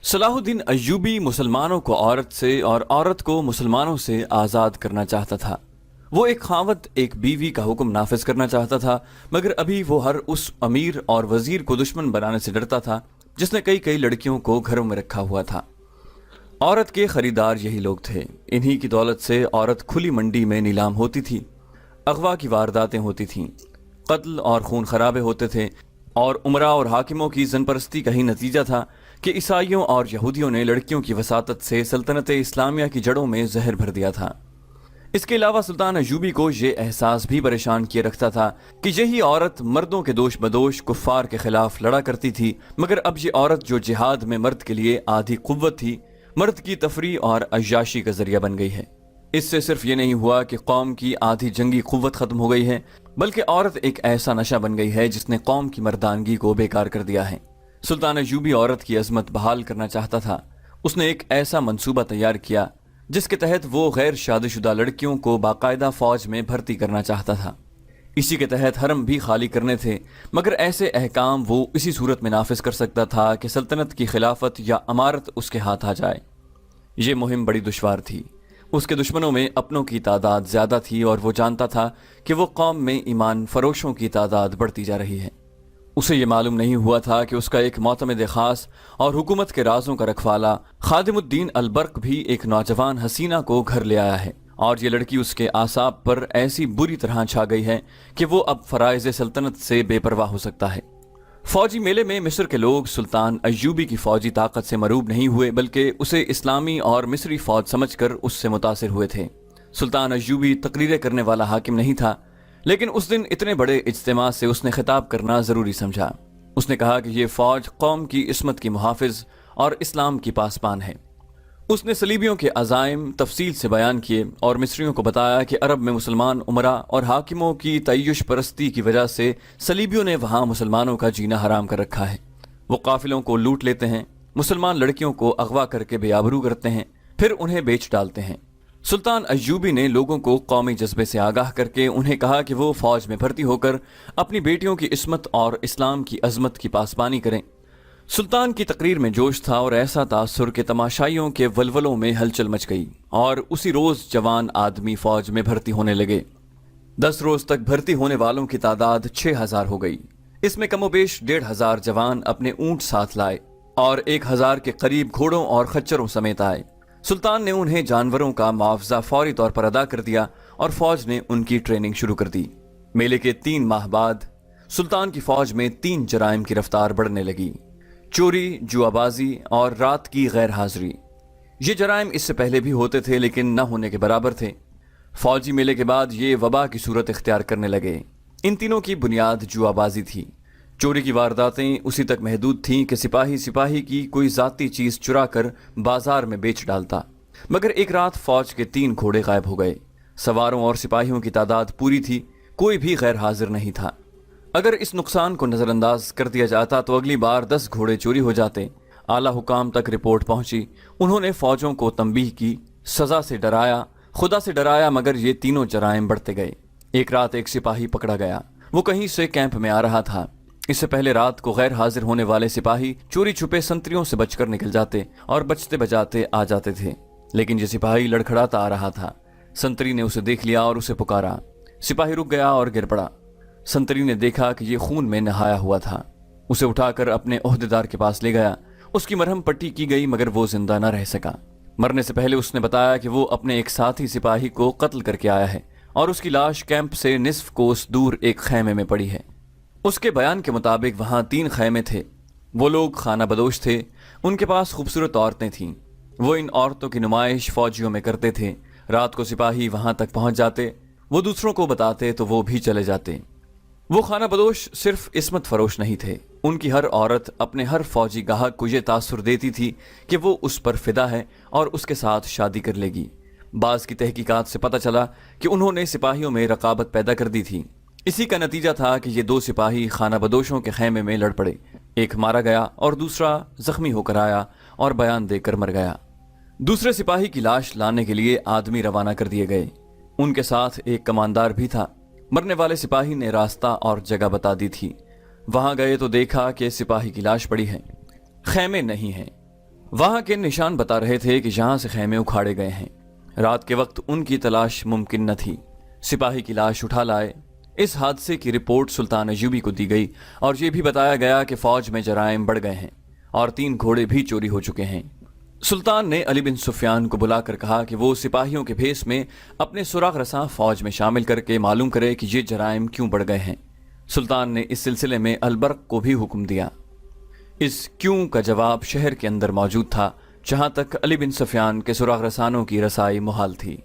صلاح الدین ایوبی مسلمانوں کو عورت سے اور عورت کو مسلمانوں سے آزاد کرنا چاہتا تھا۔ وہ ایک خاوند ایک بیوی کا حکم نافذ کرنا چاہتا تھا، مگر ابھی وہ ہر اس امیر اور وزیر کو دشمن بنانے سے ڈرتا تھا جس نے کئی لڑکیوں کو گھروں میں رکھا ہوا تھا۔ عورت کے خریدار یہی لوگ تھے۔ انہی کی دولت سے عورت کھلی منڈی میں نیلام ہوتی تھی، اغوا کی وارداتیں ہوتی تھیں، قتل اور خون خرابے ہوتے تھے، اور امراء اور حاکموں کی زن پرستی کا ہی نتیجہ تھا کہ عیسائیوں اور یہودیوں نے لڑکیوں کی وساطت سے سلطنت اسلامیہ کی جڑوں میں زہر بھر دیا تھا۔ اس کے علاوہ سلطان ایوبی کو یہ احساس بھی پریشان کیے رکھتا تھا کہ یہی عورت مردوں کے دوش بدوش کفار کے خلاف لڑا کرتی تھی، مگر اب یہ عورت جو جہاد میں مرد کے لیے آدھی قوت تھی، مرد کی تفریح اور عیاشی کا ذریعہ بن گئی ہے۔ اس سے صرف یہ نہیں ہوا کہ قوم کی آدھی جنگی قوت ختم ہو گئی ہے، بلکہ عورت ایک ایسا نشہ بن گئی ہے جس نے قوم کی مردانگی کو بیکار کر دیا ہے۔ سلطان ایوبی عورت کی عظمت بحال کرنا چاہتا تھا۔ اس نے ایک ایسا منصوبہ تیار کیا جس کے تحت وہ غیر شادی شدہ لڑکیوں کو باقاعدہ فوج میں بھرتی کرنا چاہتا تھا۔ اسی کے تحت حرم بھی خالی کرنے تھے، مگر ایسے احکام وہ اسی صورت میں نافذ کر سکتا تھا کہ سلطنت کی خلافت یا امارت اس کے ہاتھ آ جائے۔ یہ مہم بڑی دشوار تھی۔ اس کے دشمنوں میں اپنوں کی تعداد زیادہ تھی، اور وہ جانتا تھا کہ وہ قوم میں ایمان فروشوں کی تعداد بڑھتی جا رہی ہے۔ اسے یہ معلوم نہیں ہوا تھا کہ اس کا ایک معتمد خاص اور حکومت کے رازوں کا رکھوالا خادم الدین البرق بھی ایک نوجوان حسینہ کو گھر لے آیا ہے، اور یہ لڑکی اس کے اعصاب پر ایسی بری طرح چھا گئی ہے کہ وہ اب فرائض سلطنت سے بے پرواہ ہو سکتا ہے۔ فوجی میلے میں مصر کے لوگ سلطان ایوبی کی فوجی طاقت سے مروب نہیں ہوئے، بلکہ اسے اسلامی اور مصری فوج سمجھ کر اس سے متاثر ہوئے تھے۔ سلطان ایوبی تقریریں کرنے والا حاکم نہیں تھا، لیکن اس دن اتنے بڑے اجتماع سے اس نے خطاب کرنا ضروری سمجھا۔ اس نے کہا کہ یہ فوج قوم کی عصمت کی محافظ اور اسلام کی پاسبان ہے۔ اس نے صلیبیوں کے عزائم تفصیل سے بیان کیے اور مصریوں کو بتایا کہ عرب میں مسلمان امراء اور حاکموں کی تعیش پرستی کی وجہ سے صلیبیوں نے وہاں مسلمانوں کا جینا حرام کر رکھا ہے۔ وہ قافلوں کو لوٹ لیتے ہیں، مسلمان لڑکیوں کو اغوا کر کے بے آبرو کرتے ہیں، پھر انہیں بیچ ڈالتے ہیں۔ سلطان ایوبی نے لوگوں کو قومی جذبے سے آگاہ کر کے انہیں کہا کہ وہ فوج میں بھرتی ہو کر اپنی بیٹیوں کی عصمت اور اسلام کی عظمت کی پاسبانی کریں۔ سلطان کی تقریر میں جوش تھا اور ایسا تاثر کہ تماشائیوں کے ولولوں میں ہلچل مچ گئی، اور اسی روز جوان آدمی فوج میں بھرتی ہونے لگے۔ 10 روز تک بھرتی ہونے والوں کی تعداد 6000 ہو گئی۔ اس میں کم و بیش 1500 جوان اپنے اونٹ ساتھ لائے، اور 1000 کے قریب گھوڑوں اور خچروں سمیت آئے۔ سلطان نے انہیں جانوروں کا معاوضہ فوری طور پر ادا کر دیا، اور فوج نے ان کی ٹریننگ شروع کر دی۔ میلے کے 3 ماہ بعد سلطان کی فوج میں 3 جرائم کی رفتار بڑھنے لگی: چوری، جوا بازی اور رات کی غیر حاضری۔ یہ جرائم اس سے پہلے بھی ہوتے تھے، لیکن نہ ہونے کے برابر تھے۔ فوجی میلے کے بعد یہ وبا کی صورت اختیار کرنے لگے۔ ان تینوں کی بنیاد جوا بازی تھی۔ چوری کی وارداتیں اسی تک محدود تھیں کہ سپاہی کی کوئی ذاتی چیز چرا کر بازار میں بیچ ڈالتا، مگر ایک رات فوج کے 3 گھوڑے غائب ہو گئے۔ سواروں اور سپاہیوں کی تعداد پوری تھی، کوئی بھی غیر حاضر نہیں تھا۔ اگر اس نقصان کو نظر انداز کر دیا جاتا تو اگلی بار 10 گھوڑے چوری ہو جاتے۔ اعلیٰ حکام تک رپورٹ پہنچی۔ انہوں نے فوجوں کو تنبیہ کی، سزا سے ڈرایا، خدا سے ڈرایا، مگر یہ تینوں جرائم بڑھتے گئے۔ ایک رات ایک سپاہی پکڑا گیا۔ وہ کہیں سے کیمپ میں آ رہا تھا۔ اس سے پہلے رات کو غیر حاضر ہونے والے سپاہی چوری چھپے سنتریوں سے بچ کر نکل جاتے اور بچتے بجاتے آ جاتے تھے، لیکن یہ سپاہی لڑکھڑاتا آ رہا تھا۔ سنتری نے اسے دیکھ لیا اور اسے پکارا۔ سپاہی رک گیا اور گر پڑا۔ سنتری نے دیکھا کہ یہ خون میں نہایا ہوا تھا۔ اسے اٹھا کر اپنے عہدیدار کے پاس لے گیا۔ اس کی مرہم پٹی کی گئی، مگر وہ زندہ نہ رہ سکا۔ مرنے سے پہلے اس نے بتایا کہ وہ اپنے ایک ساتھی سپاہی کو قتل کر کے آیا ہے، اور اس کی لاش کیمپ سے نصف کوس دور ایک خیمے میں پڑی ہے۔ اس کے بیان کے مطابق وہاں 3 خیمے تھے۔ وہ لوگ خانہ بدوش تھے، ان کے پاس خوبصورت عورتیں تھیں۔ وہ ان عورتوں کی نمائش فوجیوں میں کرتے تھے۔ رات کو سپاہی وہاں تک پہنچ جاتے، وہ دوسروں کو بتاتے تو وہ بھی چلے جاتے۔ وہ خانہ بدوش صرف عصمت فروش نہیں تھے، ان کی ہر عورت اپنے ہر فوجی گاہک کو یہ تاثر دیتی تھی کہ وہ اس پر فدا ہے اور اس کے ساتھ شادی کر لے گی۔ بعض کی تحقیقات سے پتہ چلا کہ انہوں نے سپاہیوں میں رقابت پیدا کر دی تھی۔ اسی کا نتیجہ تھا کہ یہ 2 سپاہی خانہ بدوشوں کے خیمے میں لڑ پڑے۔ ایک مارا گیا اور دوسرا زخمی ہو کر آیا اور بیان دے کر مر گیا۔ دوسرے سپاہی کی لاش لانے کے لیے آدمی روانہ کر دیے گئے۔ ان کے ساتھ ایک کماندار بھی تھا۔ مرنے والے سپاہی نے راستہ اور جگہ بتا دی تھی۔ وہاں گئے تو دیکھا کہ سپاہی کی لاش پڑی ہے، خیمے نہیں ہیں۔ वहां के निशान बता रहे थे कि जहां से खैमे उखाड़े गए हैं। रात के वक्त उनकी तलाश मुमकिन न थी। सिपाही की लाश उठा लाए। इस हादसे की रिपोर्ट सुल्तान अय्यूबी को दी गई और ये भी बताया गया कि फौज में जराइम बढ़ गए हैं और 3 घोड़े भी चोरी हो चुके हैं। सुल्तान ने अली बिन सुफियान को बुलाकर कहा कि वो सिपाहियों के भेस में अपने सुराग रसां फौज में शामिल करके मालूम करे कि ये जराइम क्यों बढ़ गए हैं। सुल्तान ने इस सिलसिले में अलबर्क को भी हुक्म दिया। इस क्यों का जवाब शहर के अंदर मौजूद था, जहां तक अली बिन सुफियान के सुराग रसानों की रसाई मुहाल थी।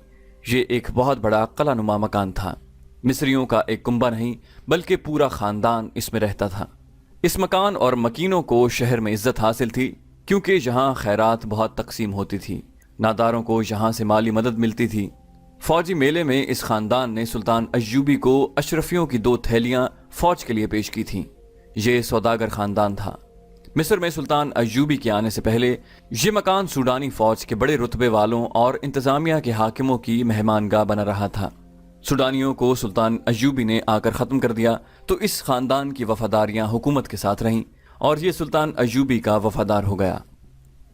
ये एक बहुत बड़ा कलानुमा मकान था। मिस्रियों का एक कुंबा नहीं बल्कि पूरा खानदान इसमें रहता था। इस मकान और मकीनों को शहर में इज्जत हासिल थी क्योंकि यहाँ खैरात बहुत तकसीम होती थी। नादारों को यहाँ से माली मदद मिलती थी। फौजी मेले में इस खानदान ने सुल्तान अय्यूबी को अशरफियों की 2 थैलियां फौज के लिए पेश की थीं। ये सौदागर खानदान था। मिस्र में सुल्तान अय्यूबी के आने से पहले ये मकान सूडानी फौज के बड़े रुतबे वालों और इंतजामिया के हाकिमों की मेहमानगाह बना रहा था। सूडानियों को सुल्तान अय्यूबी ने आकर ख़त्म कर दिया तो इस खानदान की वफादारियां हुकूमत के साथ रहीं और ये सुल्तान अय्यूबी का वफादार हो गया।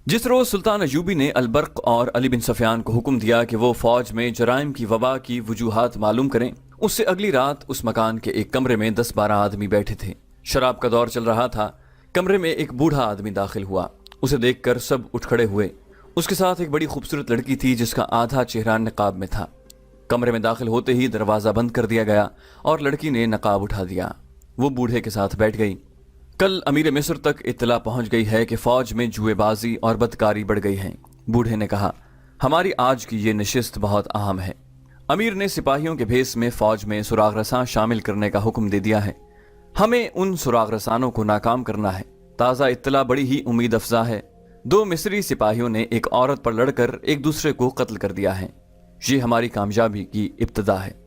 जिस रोज़ सुल्तान अय्यूबी ने अलबर्क और अली बिन सुफियान को हुक्म दिया कि वो फौज में जराइम की वबा की वजूहात मालूम करें, उससे अगली रात उस मकान के एक कमरे में 10-12 आदमी बैठे थे। शराब का दौर चल रहा था। कमरे में एक बूढ़ा आदमी दाखिल हुआ। उसे देखकर सब उठ खड़े हुए। उसके साथ एक बड़ी खूबसूरत लड़की थी जिसका आधा चेहरा नकाब में था। कमरे में दाखिल होते ही दरवाज़ा बंद कर दिया गया और लड़की ने नकाब उठा दिया। वो बूढ़े के साथ बैठ गई। कल अमीर मिस्र तक इत्तला पहुंच गई है कि फौज में जुएबाजी और बदकारी बढ़ गई है। बूढ़े ने कहा, हमारी आज की ये नशिस्त बहुत अहम है। अमीर ने सिपाहियों के भेस में फौज में सुराग रसां शामिल करने का हुक्म दे दिया है। हमें उन सुराग रसानों को नाकाम करना है। ताज़ा इत्तला बड़ी ही उम्मीद अफजा है। 2 मिस्री सिपाहियों ने एक औरत पर लड़कर एक दूसरे को कत्ल कर दिया है। ये हमारी कामयाबी की इब्तिदा है।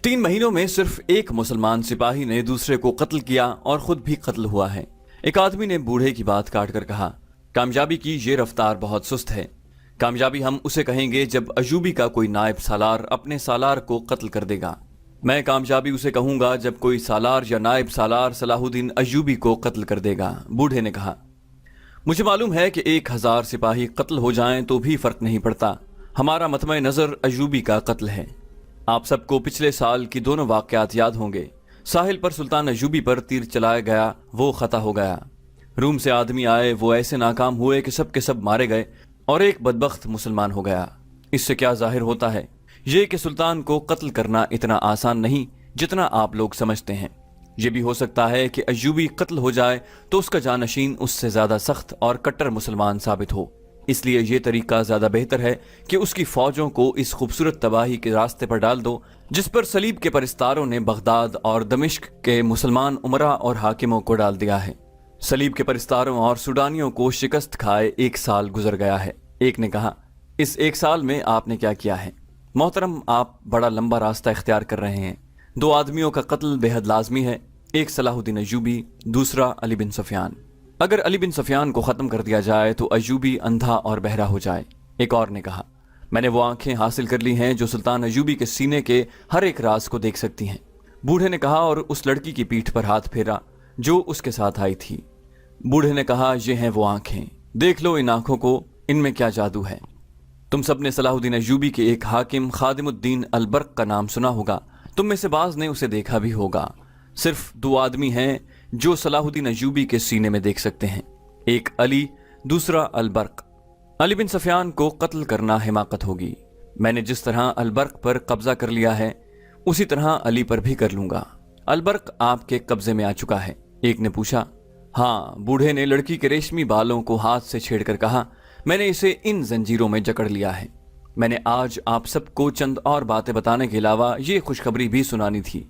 3 महीनों में सिर्फ एक मुसलमान सिपाही ने दूसरे को कत्ल किया और खुद भी कत्ल हुआ है। एक आदमी ने बूढ़े की बात काट कर कहा, कामयाबी की ये रफ्तार बहुत सुस्त है। कामयाबी हम उसे कहेंगे जब अय्यूबी का कोई नायब सालार अपने सालार को कत्ल कर देगा। मैं कामयाबी उसे कहूंगा जब कोई सालार या नायब सालार सलाहुद्दीन अय्यूबी को कत्ल कर देगा। बूढ़े ने कहा, मुझे मालूम है कि 1000 सिपाही कत्ल हो जाएं तो भी फर्क नहीं पड़ता। हमारा मतमे नज़र अय्यूबी का कत्ल है। आप सबको पिछले साल की दोनों वाक़यात याद होंगे। साहिल पर सुल्तान अय्यूबी पर तीर चलाया गया, वो खता हो गया। रूम से आदमी आए, वो ऐसे नाकाम हुए कि सब के सब मारे गए और एक बदबख्त मुसलमान हो गया। इससे क्या जाहिर होता है? ये कि सुल्तान को कत्ल करना इतना आसान नहीं जितना आप लोग समझते हैं। ये भी हो सकता है कि अय्यूबी कत्ल हो जाए तो उसका जानशीन उससे ज़्यादा सख्त और कट्टर मुसलमान साबित हो। इसलिए ये तरीका ज़्यादा बेहतर है कि उसकी फ़ौजों को इस खूबसूरत तबाही के रास्ते पर डाल दो जिस पर सलीब के परिस्तारों ने बगदाद और दमिश्क के मुसलमान उमरा और हाकिमों को डाल दिया है। सलीब के परिस्तारों और सूडानियों को शिकस्त खाए 1 साल गुजर गया है। एक ने कहा, इस 1 साल में आपने क्या किया है? मोहतरम, आप बड़ा लंबा रास्ता इख्तियार कर रहे हैं। 2 आदमियों का कत्ल बेहद लाजमी है, एक सलाहुद्दीन अय्यूबी, दूसरा अली बिन सुफियान। अगर अली बिन सुफियान को ख़त्म कर दिया जाए तो अय्यूबी अंधा और बहरा हो जाए। एक और ने कहा, मैंने वो आंखें हासिल कर ली हैं जो सुल्तान अय्यूबी के सीने के हर एक राज को देख सकती हैं। बूढ़े ने कहा और उस लड़की की पीठ पर हाथ फेरा जो उसके साथ आई थी। बूढ़े ने कहा, ये हैं वो आंखें, देख लो इन आंखों को, इनमें क्या जादू है। तुम सब ने सलाहुद्दीन अय्यूबी के एक हाकिम खादिमुद्दीन अलबर्क का नाम सुना होगा। तुम में से बाज ने उसे देखा भी होगा। सिर्फ 2 आदमी हैं जो सलाहुद्दीन अय्यूबी के सीने में देख सकते हैं, एक अली, दूसरा अलबर्क। अली बिन सुफियान को कत्ल करना हिमाकत होगी। मैंने जिस तरह अलबर्क पर कब्जा कर लिया है उसी तरह अली पर भी कर लूंगा। अलबर्क आपके कब्जे में आ चुका है। एक ने पूछा, हाँ। बूढ़े ने लड़की के रेशमी बालों को हाथ से छेड़कर कहा, मैंने इसे इन जंजीरों में जकड़ लिया है। मैंने आज आप सबको चंद और बातें बताने के अलावा ये खुशखबरी भी सुनानी थी।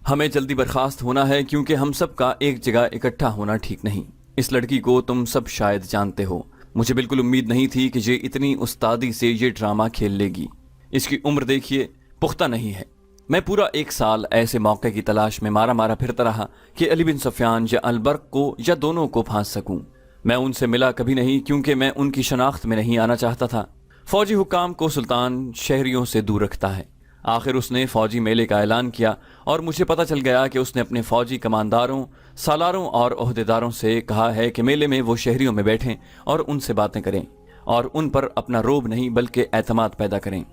हमें जल्दी बर्खास्त होना है क्योंकि हम सब का एक जगह इकट्ठा होना ठीक नहीं। इस लड़की को तुम सब शायद जानते हो। मुझे बिल्कुल उम्मीद नहीं थी कि ये इतनी उस्तादी से ये ड्रामा खेल लेगी। इसकी उम्र देखिए, पुख्ता नहीं है। मैं पूरा 1 साल ऐसे मौके की तलाश में मारा मारा फिरता रहा कि अली बिन सुफियान या अलबर्क को या दोनों को फांस सकूं। मैं उनसे मिला कभी नहीं क्योंकि मैं उनकी शनाख्त में नहीं आना चाहता था। फौजी हुकाम को सुल्तान शहरियों से दूर रखता है। आखिर उसने फौजी मेले का ऐलान किया और मुझे पता चल गया कि उसने अपने फौजी कमांडारों, सालारों और ओहदेदारों से कहा है कि मेले में वो शहरियों में बैठें और उनसे बातें करें और उन पर अपना रोब नहीं बल्कि एतमाद पैदा करें।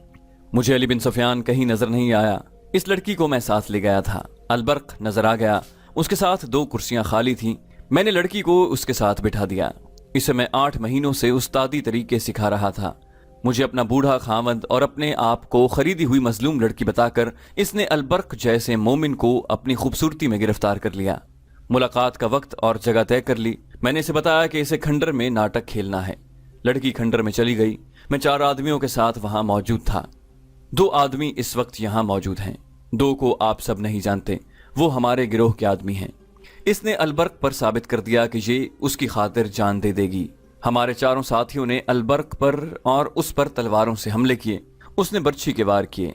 मुझे अली बिन सुफियान कहीं नजर नहीं आया। इस लड़की को मैं साथ ले गया था। अलबर्क नजर आ गया। उसके साथ 2 कुर्सियां खाली थीं। मैंने लड़की को उसके साथ बिठा दिया। इसे मैं 8 महीनों से उस्तादी तरीके सिखा रहा था। मुझे अपना बूढ़ा खावंद और अपने आप को खरीदी हुई मजलूम लड़की बताकर इसने अलबर्क जैसे मोमिन को अपनी खूबसूरती में गिरफ्तार कर लिया। मुलाकात का वक्त और जगह तय कर ली। मैंने इसे बताया कि इसे खंडर में नाटक खेलना है। लड़की खंडर में चली गई। मैं 4 आदमियों के साथ वहां मौजूद था। 2 आदमी इस वक्त यहां मौजूद हैं। 2 को आप सब नहीं जानते। वो हमारे गिरोह के आदमी हैं। इसने अलबर्क पर साबित कर दिया कि ये उसकी खातिर जान दे देगी। हमारे 4 साथियों ने अलबर्क पर और उस पर तलवारों से हमले किए। उसने बर्छी के वार किए।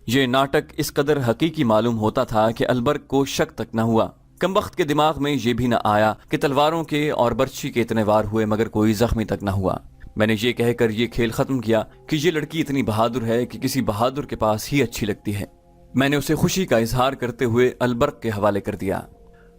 ये नाटक इस कदर हकीकी मालूम होता था कि अलबर्क को शक तक न हुआ। कमबख्त के दिमाग में ये भी न आया कि तलवारों के और बर्छी के इतने वार हुए मगर कोई जख्मी तक न हुआ। मैंने ये कहकर ये खेल खत्म किया कि ये लड़की इतनी बहादुर है कि किसी बहादुर के पास ही अच्छी लगती है। मैंने उसे खुशी का इजहार करते हुए अलबर्क के हवाले कर दिया।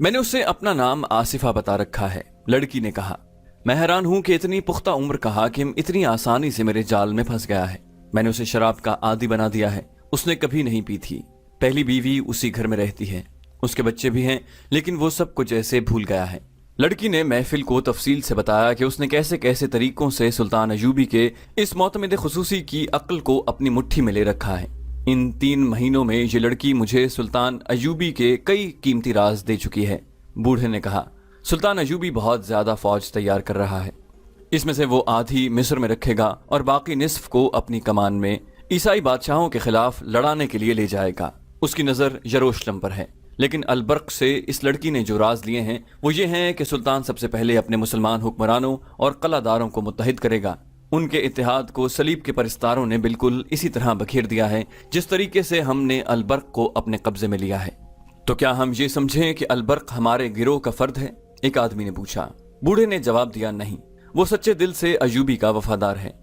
मैंने उसे अपना नाम आसिफा बता रखा है। लड़की ने कहा, मैं हैरान हूं कि इतनी पुख्ता उम्र का हाकिम इतनी आसानी से मेरे जाल में फंस गया है। मैंने उसे शराब का आदी बना दिया है। उसने कभी नहीं पी थी। पहली बीवी उसी घर में रहती है। उसके बच्चे भी हैं, लेकिन वो सब कुछ ऐसे भूल गया है। लड़की ने महफिल को तफसील से बताया कि उसने कैसे कैसे तरीकों से सुल्तान अयूबी के इस मोतमिद खुसूसी की अक्ल को अपनी मुट्ठी में ले रखा है। इन 3 महीनों में ये लड़की मुझे सुल्तान अयूबी के कई कीमती राज दे चुकी है। बूढ़े ने कहा, सुल्तान अयूबी बहुत ज्यादा फौज तैयार कर रहा है। इसमें से वो आधी मिस्र में रखेगा और बाकी निस्फ को अपनी कमान में ईसाई बादशाहों के खिलाफ लड़ाने के लिए ले जाएगा। उसकी नजर यरूशलेम पर है। लेकिन अलबर्क से इस लड़की ने जो राज लिए हैं वो ये हैं कि सुल्तान सबसे पहले अपने मुसलमान हुक्मरानों और कलादारों को मुत्तहिद करेगा। उनके इत्तेहाद को सलीब के परिस्तारों ने बिल्कुल इसी तरह बखेर दिया है जिस तरीके से हमने अलबर्क को अपने कब्जे में लिया है। तो क्या हम ये समझें कि अलबर्क हमारे गिरोह का फर्द है? एक आदमी ने पूछा। बूढ़े ने जवाब दिया, नहीं, वो सच्चे दिल से अयूबी का वफादार है।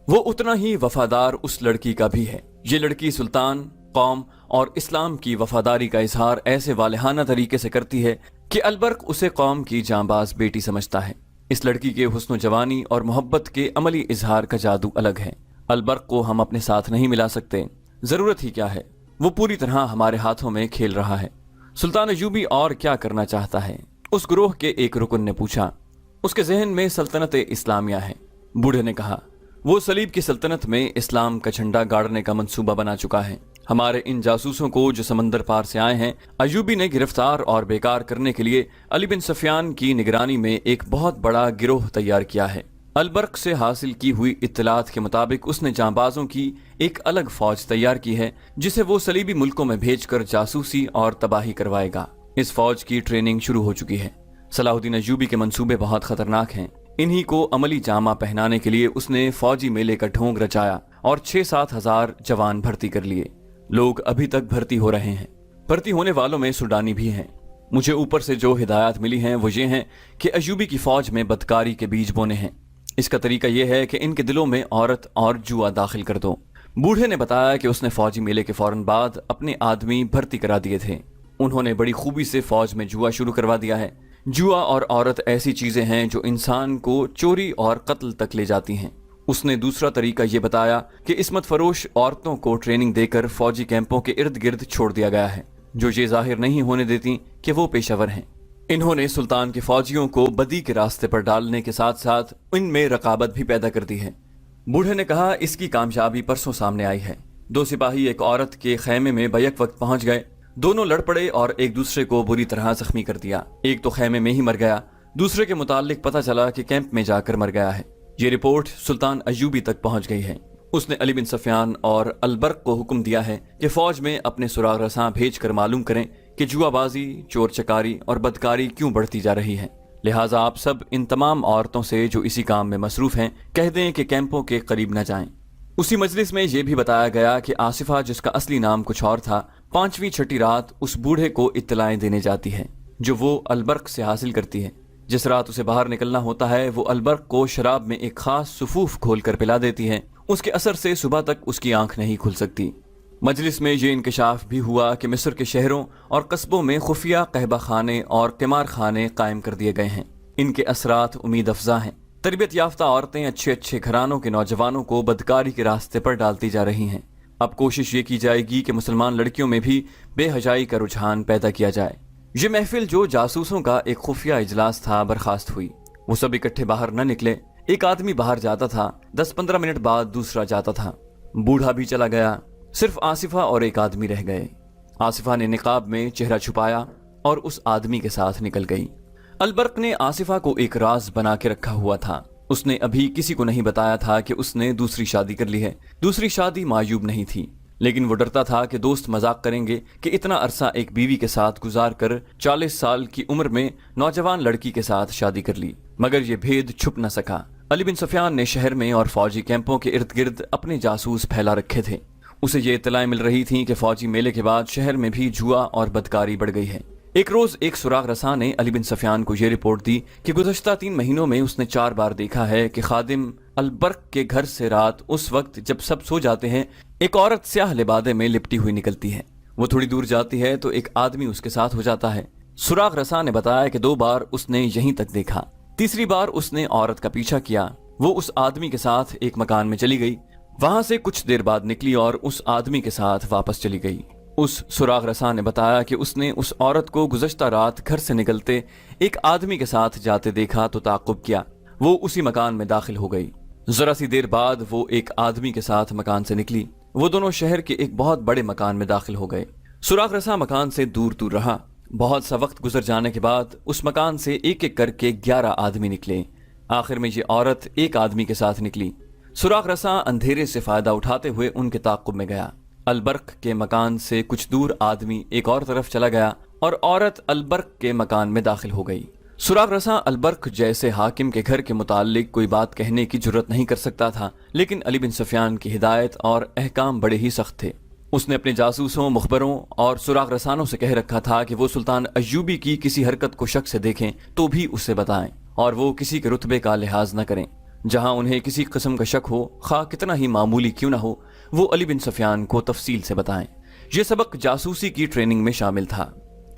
वो उतना ही वफादार उस लड़की का भी है। ये लड़की सुल्तान, कौम और इस्लाम की वफादारी का इजहार ऐसे वालिहाना तरीके से करती है कि अलबर्क उसे कौम की जांबाज बेटी समझता है। इस लड़की के हुस्न जवानी और मोहब्बत के अमली इजहार का जादू अलग है। अलबर्क को हम अपने साथ नहीं मिला सकते। जरूरत ही क्या है, वो पूरी तरह हमारे हाथों में खेल रहा है। सुल्तान अयूबी और क्या करना चाहता है? उस ग्रोह के एक रुकन ने पूछा। उसके जहन में सल्तनत इस्लामिया है। बूढ़े ने कहा, वो सलीब की सल्तनत में इस्लाम का झंडा गाड़ने का मंसूबा बना चुका है। हमारे इन जासूसों को जो समंदर पार से आए हैं अयूबी ने गिरफ्तार और बेकार करने के लिए अली बिन सुफियान की निगरानी में एक बहुत बड़ा गिरोह तैयार किया है। अलबर्क से हासिल की हुई इत्तलात के मुताबिक उसने जांबाजों की एक अलग फौज तैयार की है जिसे वो सलीबी मुल्कों में भेजकर जासूसी और तबाही करवाएगा। इस फौज की ट्रेनिंग शुरू हो चुकी है। सलाहुद्दीन अयूबी के मंसूबे बहुत खतरनाक हैं। इन्हीं को अमली जामा पहनाने के लिए उसने फौजी मेले का ढोंग रचाया और 6-7 हजार जवान भर्ती कर लिए। लोग अभी तक भर्ती हो रहे हैं। भर्ती होने वालों में सूडानी भी हैं। मुझे ऊपर से जो हिदायत मिली हैं वो ये हैं कि अयूबी की फौज में बदकारी के बीज बोने हैं। इसका तरीका यह है कि इनके दिलों में औरत और जुआ दाखिल कर दो। बूढ़े ने बताया कि उसने फौजी मेले के फौरन बाद अपने आदमी भर्ती करा दिए थे। उन्होंने बड़ी खूबी से फौज में जुआ शुरू करवा दिया है। जुआ और औरत ऐसी चीजें हैं जो इंसान को चोरी और कत्ल तक ले जाती हैं। उसने दूसरा तरीका ये बताया कि इस्मत फरोश औरतों को ट्रेनिंग देकर फौजी कैंपों के इर्द गिर्द छोड़ दिया गया है जो ये जाहिर नहीं होने देती कि वो पेशावर हैं। इन्होंने सुल्तान के फौजियों को बदी के रास्ते पर डालने के साथ साथ इनमें रकाबत भी पैदा कर दी है। बूढ़े ने कहा, इसकी कामयाबी परसों सामने आई है। 2 सिपाही एक औरत के खैमे में बैक वक्त पहुंच गए। दोनों लड़ पड़े और एक दूसरे को बुरी तरह जख्मी कर दिया। एक तो खैमे में ही मर गया। दूसरे के मुतालिक पता चला कि कैंप में जाकर मर गया है। ये रिपोर्ट सुल्तान अयूबी तक पहुंच गई है। उसने अली बिन सुफियान और अलबर्क को हुक्म दिया है कि फौज में अपने सुराग रसां भेज कर मालूम करें कि जुआबाजी, चोर चकारी और बदकारी क्यों बढ़ती जा रही है। लिहाजा आप सब इन तमाम औरतों से जो इसी काम में मसरूफ हैं कह दें कि कैंपों के करीब न जाएं। उसी मजलिस में यह भी बताया गया कि आसिफा, जिसका असली नाम कुछ और था, 5वीं-6ठी रात उस बूढ़े को इत्तलाएं देने जाती है जो वो अलबर्क से हासिल करती है। जिस रात उसे बाहर निकलना होता है वो अलबर्क को शराब में एक खास सुफूफ घोल कर पिला देती है। उसके असर से सुबह तक उसकी आंख नहीं खुल सकती। मजलिस में ये इंकशाफ भी हुआ कि मिस्र के शहरों और कस्बों में खुफिया कहबा खाने और किमार खाने कायम कर दिए गए हैं। इनके असरात उम्मीद अफजा हैं। तरबियत याफ्ता औरतें अच्छे अच्छे घरानों के नौजवानों को बदकारी के रास्ते पर डालती जा रही हैं। अब कोशिश ये की जाएगी कि मुसलमान लड़कियों में भी बेहजाई का रुझान पैदा किया जाए। ये महफिल जो जासूसों का एक खुफिया इजलास था, बर्खास्त हुई। वो सब इकट्ठे बाहर न निकले। एक आदमी बाहर जाता था, 10-15 मिनट बाद दूसरा जाता था। बूढ़ा भी चला गया, सिर्फ आसिफा और एक आदमी रह गए। आसिफा ने निकाब में चेहरा छुपाया और उस आदमी के साथ निकल गई। अलबर्क ने आसिफा को एक राज बना के रखा हुआ था। उसने अभी किसी को नहीं बताया था कि उसने दूसरी शादी कर ली है। दूसरी शादी मायूब नहीं थी, लेकिन वो डरता था कि दोस्त मजाक करेंगे कि इतना अरसा एक बीवी के साथ गुजार कर 40 साल की उम्र में नौजवान लड़की के साथ शादी कर ली। मगर ये भेद छुप न सका। अली बिन सुफियान ने शहर में और फौजी कैंपों के इर्द गिर्द अपने जासूस फैला रखे थे। उसे ये इत्तलाएं मिल रही थीं कि फौजी मेले के बाद शहर में भी जुआ और बदकारी बढ़ गई है। एक रोज एक सुराग रसा ने अली बिन सुफियान को ये रिपोर्ट दी कि गुज़श्ता 3 महीनों में उसने 4 बार देखा है कि खादिम अलबर्क के घर से रात उस वक्त जब सब सो जाते हैं एक औरत स्याह लिबादे में लिपटी हुई निकलती है। वो थोड़ी दूर जाती है तो एक आदमी उसके साथ हो जाता है। सुराग रसा ने बताया कि 2 बार उसने यहीं तक देखा। तीसरी बार उसने औरत का पीछा किया। वो उस आदमी के साथ एक मकान में चली गई, वहां से कुछ देर बाद निकली और उस आदमी के साथ वापस चली गई। उस सुराग रसा ने बताया कि उसने उस औरत को गुज़श्ता रात घर से निकलते एक आदमी के साथ जाते देखा तो ताक़ुब किया। वो उसी मकान में दाखिल हो गई। जरा सी देर बाद वो एक आदमी के साथ मकान से निकली। वो दोनों शहर के एक बहुत बड़े मकान में दाखिल हो गए। सुराग रसा मकान से दूर दूर रहा। बहुत सा वक्त गुजर जाने के बाद उस मकान से एक एक करके 11 आदमी निकले। आखिर में ये औरत एक आदमी के साथ निकली। सुराग रसा अंधेरे से फायदा उठाते हुए उनके ताक़ुब में गया। अलबर्क के मकान से कुछ दूर आदमी एक और तरफ चला गया और औरत अलबर्क के मकान में दाखिल हो गई। सुराग रसा अलबर्क जैसे हाकिम के घर के मुताल्लिक कोई बात कहने की जुर्रत नहीं कर सकता था, लेकिन अली बिन सुफियान की हिदायत और अहकाम बड़े ही सख्त थे। उसने अपने जासूसों, मुखबरों और सुराग रसानों से कह रखा था कि वो सुल्तान अय्यूबी की किसी हरकत को शक से देखें तो भी उसे बताएं और वो किसी के रुतबे का लिहाज न करें। जहां उन्हें किसी किस्म का शक हो, खा कितना ही मामूली क्यों ना हो, वो अली बिन सुफियान को तफसील से बताएं। ये सबक जासूसी की ट्रेनिंग में शामिल था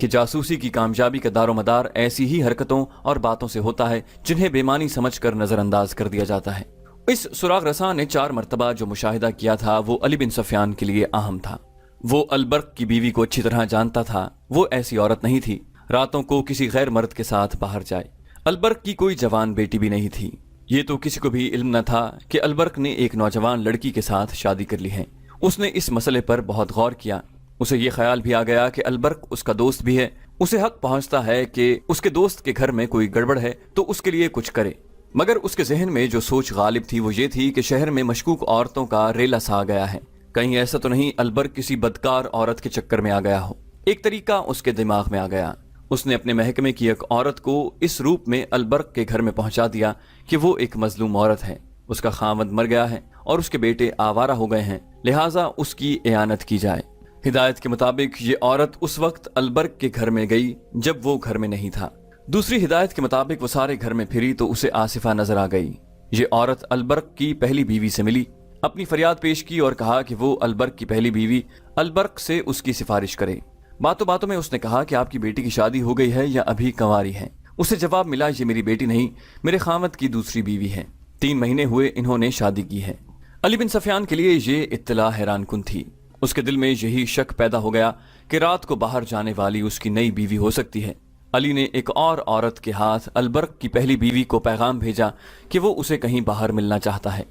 कि जासूसी की कामयाबी का दारोमदार ऐसी ही हरकतों और बातों से होता है जिन्हें बेमानी समझकर नजरअंदाज कर दिया जाता है। इस सुराग रसा ने 4 मरतबा जो मुशाहिदा किया था वो अली बिन सुफियान के लिए अहम था। वो अलबर्क की बीवी को अच्छी तरह जानता था। वो ऐसी औरत नहीं थी रातों को किसी गैर मर्द के साथ बाहर जाए। अलबर्क की कोई जवान बेटी भी नहीं थी। ये तो किसी को भी इल्म न था कि अलबर्क ने एक नौजवान लड़की के साथ शादी कर ली है। उसने इस मसले पर बहुत गौर किया। उसे ये ख्याल भी आ गया कि अलबर्क उसका दोस्त भी है। उसे हक पहुंचता है कि उसके दोस्त के घर में कोई गड़बड़ है तो उसके लिए कुछ करे। मगर उसके जहन में जो सोच गालिब थी वो ये थी कि शहर में मशकूक औरतों का रेला सा गया है। कहीं ऐसा तो नहीं अलबर्क किसी बदकार औरत के चक्कर में आ गया हो। एक तरीका उसके दिमाग में आ गया। उसने अपने महकमे की एक औरत को इस रूप में अलबर्क के घर में पहुंचा दिया कि वो एक मजलूम औरत है, उसका खामद मर गया है और उसके बेटे आवारा हो गए हैं, लिहाजा उसकी इयानत की जाए। हिदायत के मुताबिक ये औरत उस वक्त अलबर्क के घर में गई जब वो घर में नहीं था। दूसरी हिदायत के मुताबिक वो सारे घर में फिरी तो उसे आसिफा नजर आ गई। ये औरत अलबर्क की पहली बीवी से मिली, अपनी फरियाद पेश की और कहा कि वो अलबर्क की पहली बीवी अलबर्क से उसकी सिफारिश करे। बातों बातों में उसने कहा कि आपकी बेटी की शादी हो गई है या अभी कंवारी है। उसे जवाब मिला, ये मेरी बेटी नहीं, मेरे खामद की दूसरी बीवी है। 3 महीने हुए इन्होंने शादी की है। अली बिन सुफियान के लिए ये इत्तला हैरान कुन थी। उसके दिल में यही शक पैदा हो गया कि रात को बाहर जाने वाली उसकी नई बीवी हो सकती है। अली ने एक और औरत के हाथ अलबर्क की पहली बीवी को पैगाम भेजा कि वो उसे कहीं बाहर मिलना चाहता है,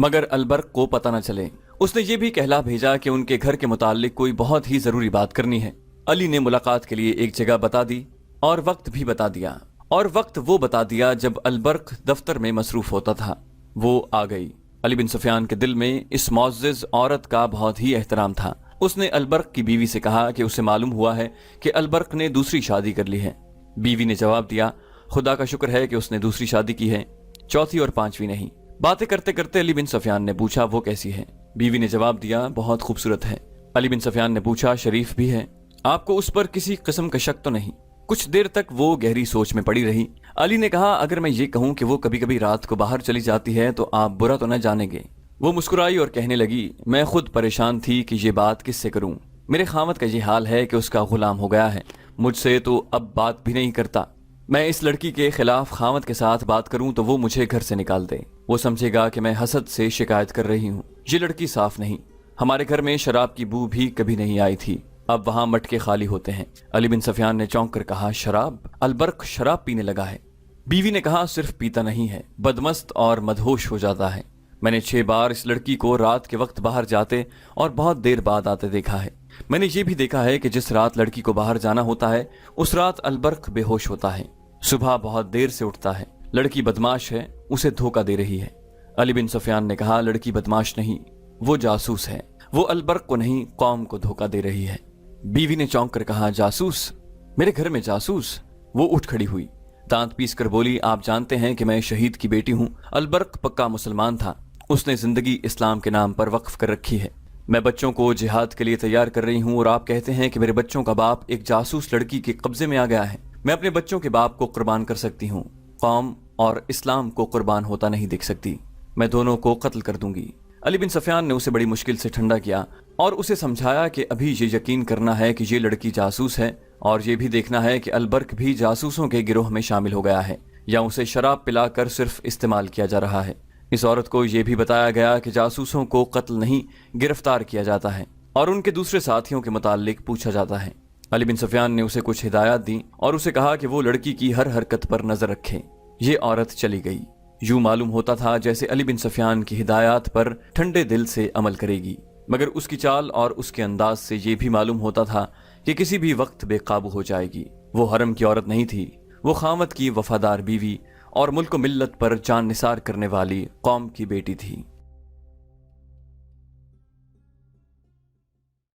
मगर अलबर्क को पता न चले। उसने ये भी कहला भेजा कि उनके घर के मुताल्लिक कोई बहुत ही जरूरी बात करनी है। अली ने मुलाकात के लिए एक जगह बता दी और वक्त भी बता दिया, और वक्त वो बता दिया जब अलबर्क दफ्तर में मसरूफ होता था। वो आ गई। अली बिन सुफियान के दिल में इस मुअज़्ज़िज़ औरत का बहुत ही एहतराम था। उसने अलबर्क की बीवी से कहा कि उसे मालूम हुआ है कि अलबर्क ने दूसरी शादी कर ली है। बीवी ने जवाब दिया, खुदा का शुक्र है कि उसने दूसरी शादी की है, चौथी और 5वीं नहीं। बातें करते करते अली बिन सुफियान ने पूछा, वो कैसी है? बीवी ने जवाब दिया, बहुत खूबसूरत है। अली बिन सुफियान ने पूछा, शरीफ भी है? आपको उस पर किसी किस्म का शक तो नहीं? कुछ देर तक वो गहरी सोच में पड़ी रही। अली ने कहा, अगर मैं ये कहूँ कि वो कभी कभी रात को बाहर चली जाती है तो आप बुरा तो न जानेंगे। وہ مسکرائی اور کہنے لگی، میں خود پریشان تھی کہ یہ بات کس سے کروں۔ میرے خاوند کا یہ حال ہے کہ اس کا غلام ہو گیا ہے، مجھ سے تو اب بات بھی نہیں کرتا۔ میں اس لڑکی کے خلاف خاوند کے ساتھ بات کروں تو وہ مجھے گھر سے نکال دے، وہ سمجھے گا کہ میں حسد سے شکایت کر رہی ہوں۔ یہ لڑکی صاف نہیں، ہمارے گھر میں شراب کی بو بھی کبھی نہیں آئی تھی، اب وہاں مٹکے خالی ہوتے ہیں۔ علی بن سفیان نے چونک کر کہا، شراب؟ البرق شراب پینے لگا ہے؟ بیوی نے کہا، صرف پیتا نہیں ہے، بدمست اور مدہوش ہو جاتا ہے۔ میں نے 6 بار اس لڑکی کو رات کے وقت باہر جاتے اور بہت دیر بعد آتے دیکھا ہے۔ میں نے یہ بھی دیکھا ہے کہ جس رات لڑکی کو باہر جانا ہوتا ہے اس رات البرق بے ہوش ہوتا ہے، صبح بہت دیر سے اٹھتا ہے۔ لڑکی بدماش ہے، اسے دھوکہ دے رہی ہے۔ علی بن سفیان نے کہا، لڑکی بدماش نہیں، وہ جاسوس ہے، وہ البرق کو نہیں قوم کو دھوکہ دے رہی ہے۔ بیوی نے چونک کر کہا، جاسوس؟ میرے گھر میں جاسوس؟ وہ اٹھ کھڑی ہوئی، دانت پیس کر بولی، آپ جانتے ہیں کہ میں شہید کی بیٹی ہوں۔ البرق پکا مسلمان تھا، اس نے زندگی اسلام کے نام پر وقف کر رکھی ہے۔ میں بچوں کو جہاد کے لیے تیار کر رہی ہوں اور آپ کہتے ہیں کہ میرے بچوں کا باپ ایک جاسوس لڑکی کے قبضے میں آ گیا ہے۔ میں اپنے بچوں کے باپ کو قربان کر سکتی ہوں، قوم اور اسلام کو قربان ہوتا نہیں دیکھ سکتی، میں دونوں کو قتل کر دوں گی۔ علی بن سفیان نے اسے بڑی مشکل سے ٹھنڈا کیا اور اسے سمجھایا کہ ابھی یہ یقین کرنا ہے کہ یہ لڑکی جاسوس ہے، اور یہ بھی دیکھنا ہے کہ البرق بھی جاسوسوں کے گروہ میں شامل ہو گیا ہے یا اسے شراب پلا کر صرف استعمال کیا جا رہا ہے۔ اس عورت کو یہ بھی بتایا گیا کہ جاسوسوں کو قتل نہیں گرفتار کیا جاتا ہے اور ان کے دوسرے ساتھیوں کے متعلق پوچھا جاتا ہے۔ علی بن سفیان نے اسے کچھ ہدایات دیں اور اسے کہا کہ وہ لڑکی کی ہر حرکت پر نظر رکھے۔ یہ عورت چلی گئی۔ یوں معلوم ہوتا تھا جیسے علی بن سفیان کی ہدایات پر ٹھنڈے دل سے عمل کرے گی، مگر اس کی چال اور اس کے انداز سے یہ بھی معلوم ہوتا تھا کہ کسی بھی وقت بے قابو ہو جائے گی۔ وہ حرم کی عورت نہیں تھی، وہ خاوند کی وفادار بیوی اور ملک و ملت پر جان نثار کرنے والی قوم کی بیٹی تھی۔